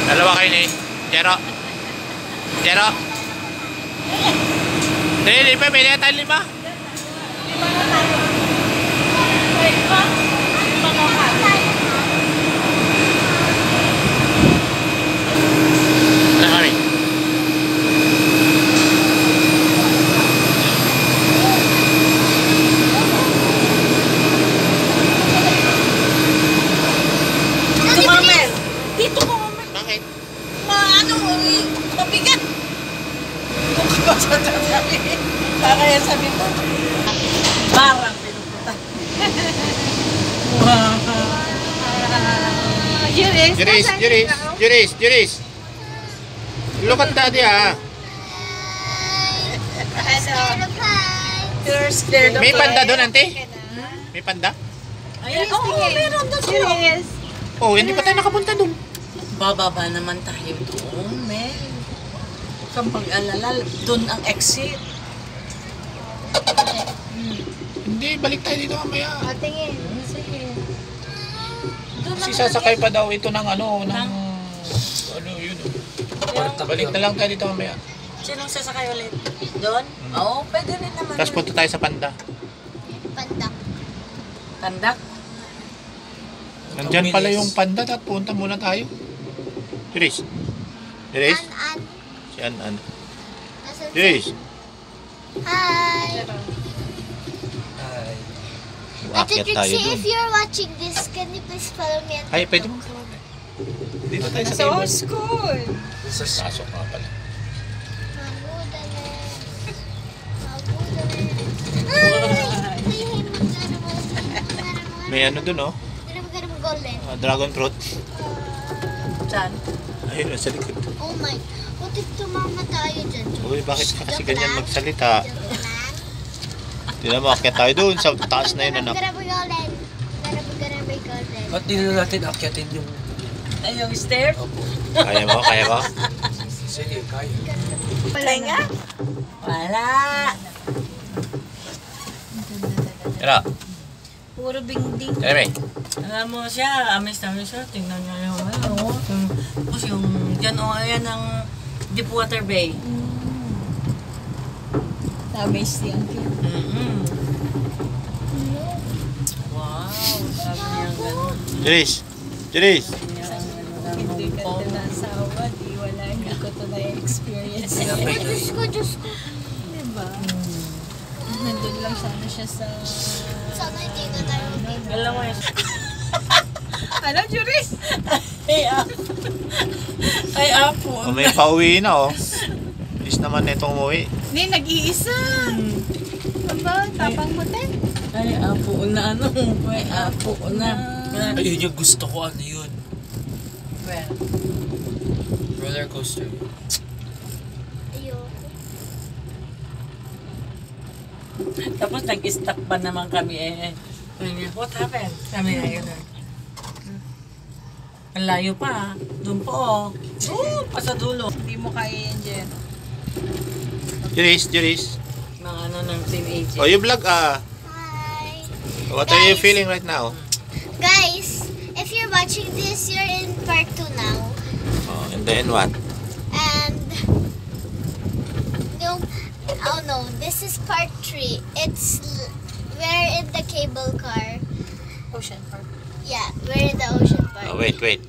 Dalawa kayo ni Jero. Jero. Hindi pa, may tayo 5. 5 na tayo. 5 pa? 5 na tayo. Ano kami? Dito ko mamay. Bakit? Mabigat. Kung sasabi. Kaya sabi mo. Parang pinuputan. Wow. Juris. Look at daddy You're scared of May panda doon, ante? May panda? Ayan, meron doon sila. Oh, hindi pa tayo nakapunta doon. Bababa naman tayo doon, men. Kung pag-alala, doon ang exit. Hindi, balik tayo dito mamaya. Tingin. Sige. Kasi sasakay pa daw ito ng ano yun. Balik na lang tayo dito mamaya. Sinong sasakay ulit? Doon? Oo, pwede rin naman. Tapos punta tayo sa panda. Pandak? Nandyan pala yung panda at punta muna tayo. Juris? Si An. Juris? Hi! Ate Aakyat tayo Trixie, doon. if you're watching this, can you please follow me at Ay, pwede mong tawag. Dito tayo sa So, table. school. Pasok nga pala. May ano dun, oh. Golden. Dragon fruit. Saan? Ayun, nasa likod. Oh my. What if tumama tayo dyan? Uy, bakit ka kasi ganyan magsalita? Tignan mo, akyat tayo doon sa taas na yun, anak. Golden. Ba't di na natin akyatin yung... Ay, yung stair? Opo. Kaya mo? Sige, kaya. Wala nga? Wala. Tara. Puro bingding. Tara, may. Alam mo siya, amis namin siya. Tingnan niya yung ano. Tapos yung dyan o ayan ang Deepwater Bay. Na-amaze ni Uncle. Wow, sabi niya gano'n. Juris. Hindi ka na nasawa, hindi ko ito na-experience. Diyos ko. Diba? Nandun lang sana siya sa... Sana hindi na tayo dito. Alam mo yun. Ano, Juris? Ay, apo. Oh, may pauwi na, oh. Bilis naman na itong umuwi. Hindi, nag-iisa. Aba, tapang mo din. Ay, apo na ano. Ay, apo na. Ayun yung gusto ko, ano yun? Well, Roller coaster. Ayoko. tapos nag-stop pa naman kami eh. What happened? Kami na yun. Ang layo pa. Doon po. Pa sa dulo. Hindi mo kaya yan, Jen. Juris. Mga ano ng teenager. Oh, you vlog, Hi. What are you feeling right now? Guys, if you're watching this, you're in part 2 now. Oh, and then what? And no, this is part 3. We're in the cable car. Ocean Park. Yeah, we're in the ocean park. Oh, wait.